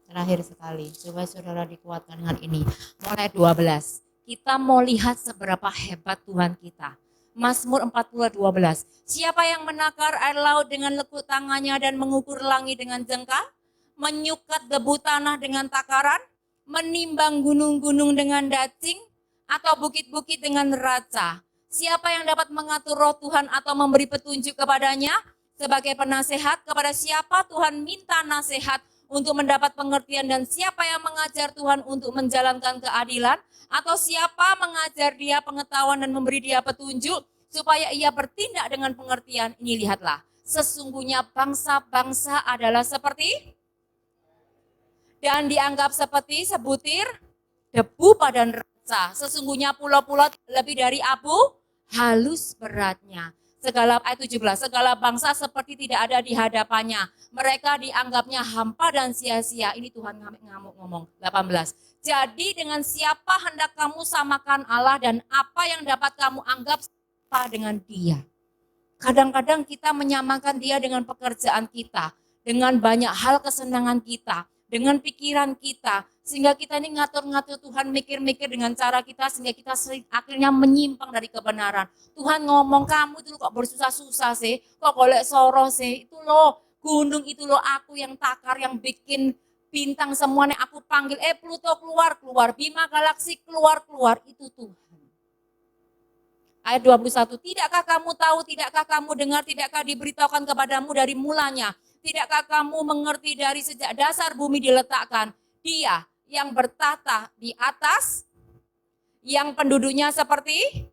Terakhir sekali, coba saudara dikuatkan dengan ini. Mulai 12, kita mau lihat seberapa hebat Tuhan kita. Mazmur 40:12. Siapa yang menakar air laut dengan lekuk tangannya dan mengukur langit dengan jengkal? Menyukat debu tanah dengan takaran? Menimbang gunung-gunung dengan dacing? Atau bukit-bukit dengan neraca? Siapa yang dapat mengatur roh Tuhan atau memberi petunjuk kepadanya? Sebagai penasehat, kepada siapa Tuhan minta nasihat untuk mendapat pengertian dan siapa yang mengajar Tuhan untuk menjalankan keadilan atau siapa mengajar dia pengetahuan dan memberi dia petunjuk supaya ia bertindak dengan pengertian. Ini lihatlah, sesungguhnya bangsa-bangsa adalah seperti dan dianggap seperti sebutir debu pada neraca. Sesungguhnya pulau-pulau lebih dari abu halus beratnya. ayat 17, segala bangsa seperti tidak ada di hadapannya. Mereka dianggapnya hampa dan sia-sia. Ini Tuhan ngamuk ngomong. 18. Jadi dengan siapa hendak kamu samakan Allah dan apa yang dapat kamu anggap sama dengan dia? Kadang-kadang kita menyamakan dia dengan pekerjaan kita, dengan banyak hal kesenangan kita, dengan pikiran kita, sehingga kita ini ngatur-ngatur Tuhan, mikir-mikir dengan cara kita, sehingga kita akhirnya menyimpang dari kebenaran. Tuhan ngomong, kamu itu kok bersusah-susah sih, kok golek soro sih, itu loh gunung, itu loh aku yang takar, yang bikin bintang semuanya aku panggil, Pluto keluar, Bima galaksi keluar, itu Tuhan. Ayat 21, tidakkah kamu tahu, tidakkah kamu dengar, tidakkah diberitahukan kepadamu dari mulanya, tidakkah kamu mengerti dari sejak dasar bumi diletakkan, dia yang bertata di atas, yang penduduknya seperti,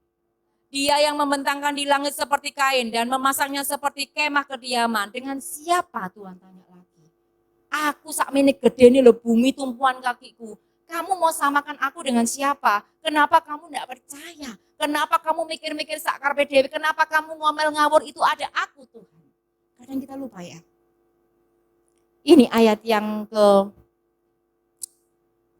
dia yang membentangkan di langit seperti kain dan memasangnya seperti kemah kediaman. Dengan siapa Tuhan tanya lagi? Aku sakmene gede ini loh bumi tumpuan kakiku. Kamu mau samakan aku dengan siapa? Kenapa kamu tidak percaya? Kenapa kamu mikir-mikir sakar dewi? Kenapa kamu ngomel ngawur? Itu ada aku Tuhan. Kadang kita lupa ya. Ini ayat yang ke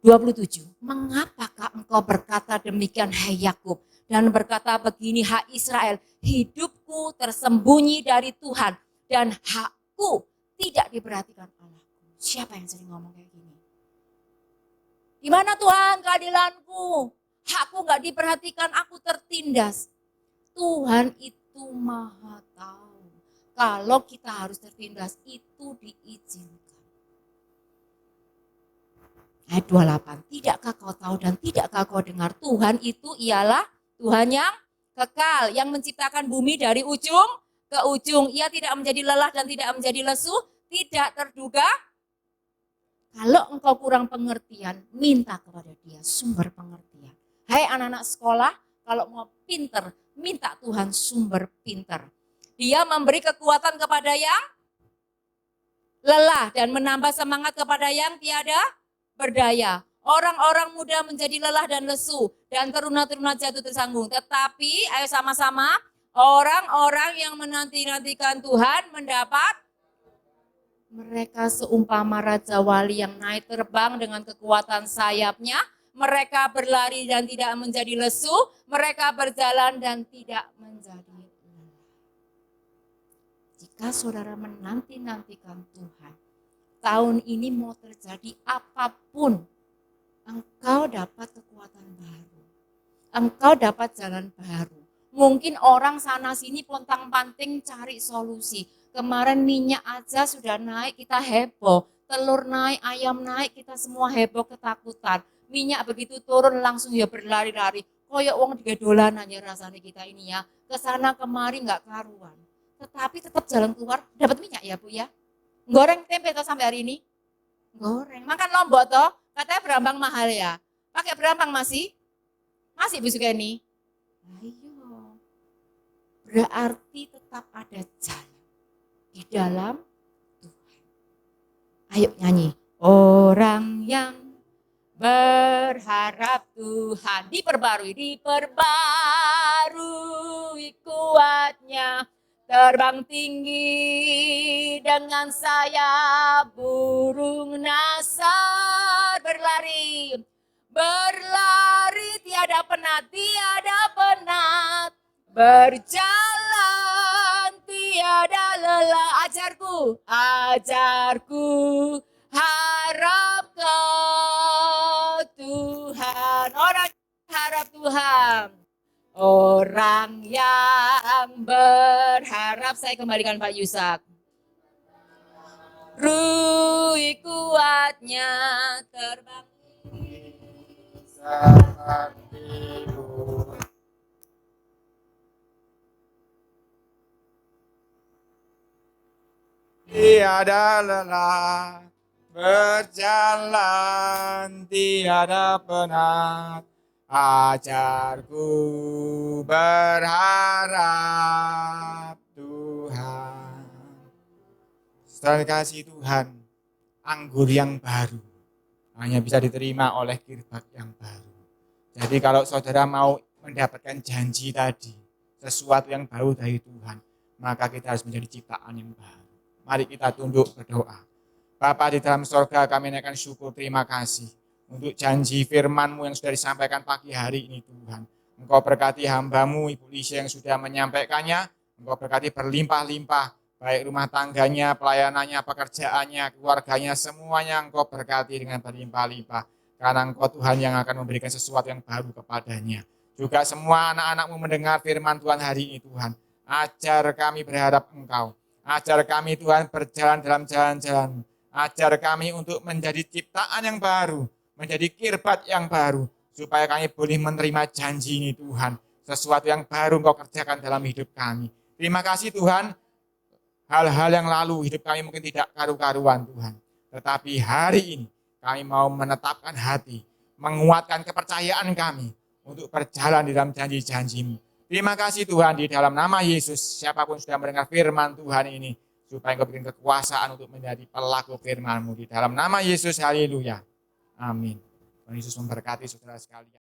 27. Mengapakah engkau berkata demikian hai Yakub? Dan berkata begini hai Israel. Hidupku tersembunyi dari Tuhan. Dan hakku tidak diperhatikan Allah. Siapa yang sering ngomong kayak gini? Di mana Tuhan keadilanku? Hakku gak diperhatikan, aku tertindas. Tuhan itu maha tahu. Kalau kita harus tertindas, itu diizinkan. Ayat 28, tidakkah kau tahu dan tidakkah kau dengar? Tuhan itu ialah Tuhan yang kekal, yang menciptakan bumi dari ujung ke ujung. Ia tidak menjadi lelah dan tidak menjadi lesu, tidak terduga. Kalau engkau kurang pengertian, minta kepada dia sumber pengertian. Hai anak-anak sekolah, kalau mau pinter, minta Tuhan sumber pinter. Dia memberi kekuatan kepada yang lelah dan menambah semangat kepada yang tiada berdaya. Orang-orang muda menjadi lelah dan lesu dan teruna-teruna jatuh tersanggung. Tetapi, ayo sama-sama, orang-orang yang menanti-nantikan Tuhan mendapat. Mereka seumpama Raja Wali yang naik terbang dengan kekuatan sayapnya. Mereka berlari dan tidak menjadi lesu. Mereka berjalan dan tidak menjadi lelah. Jika saudara menanti-nantikan Tuhan, tahun ini mau terjadi apapun, engkau dapat kekuatan baru. Engkau dapat jalan baru. Mungkin orang sana sini pontang-panting cari solusi. Kemarin minyak aja sudah naik, kita heboh. Telur naik, ayam naik, kita semua heboh ketakutan. Minyak begitu turun langsung ya berlari-lari. Koyok wong digedolan aja rasanya kita ini ya. Kesana kemari nggak karuan. Tetapi tetap jalan keluar, dapat minyak ya Bu ya. Goreng tempe toh sampai hari ini? Goreng. Makan lombok toh, katanya berambang mahal ya. Pakai berambang masih? Masih Bu Sugeni? Ayo. Berarti tetap ada jalan di dalam Tuhan. Ayo nyanyi. Orang yang berharap Tuhan diperbarui kuatnya, terbang tinggi dengan sayap burung nasar, berlari tiada penat, berjalan tiada lelah. Ajarku harap kau Tuhan. Orang harap Tuhan, orang yang berharap. Saya kembalikan Pak Yusak. Ruh kuatnya terbang tiada lelah, berjalan tiada penat. Ajarku berharap Tuhan. Saudara kasih Tuhan, anggur yang baru hanya bisa diterima oleh kirbat yang baru. Jadi kalau saudara mau mendapatkan janji tadi, sesuatu yang baru dari Tuhan, maka kita harus menjadi ciptaan yang baru. Mari kita tunduk berdoa. Bapa di dalam sorga, kami naikkan syukur, terima kasih untuk janji firman-Mu yang sudah disampaikan pagi hari ini Tuhan. Engkau berkati hamba-Mu Ibu Lisa yang sudah menyampaikannya, Engkau berkati berlimpah-limpah, baik rumah tangganya, pelayanannya, pekerjaannya, keluarganya, semuanya Engkau berkati dengan berlimpah-limpah. Karena Engkau Tuhan yang akan memberikan sesuatu yang baru kepadanya. Juga semua anak-anak-Mu mendengar firman Tuhan hari ini Tuhan. Ajar kami berharap Engkau. Ajar kami Tuhan berjalan dalam jalan-jalan. Ajar kami untuk menjadi ciptaan yang baru. Menjadi kirbat yang baru. Supaya kami boleh menerima janji ini Tuhan. Sesuatu yang baru Engkau kerjakan dalam hidup kami. Terima kasih Tuhan. Hal-hal yang lalu hidup kami mungkin tidak karu-karuan Tuhan. Tetapi hari ini kami mau menetapkan hati. Menguatkan kepercayaan kami. Untuk berjalan di dalam janji-janji-Mu. Terima kasih Tuhan di dalam nama Yesus. Siapapun sudah mendengar firman Tuhan ini. Supaya Engkau berikan kekuasaan untuk menjadi pelaku firman-Mu. Di dalam nama Yesus, haleluya. Amin. Tuhan Yesus memberkati saudara sekalian.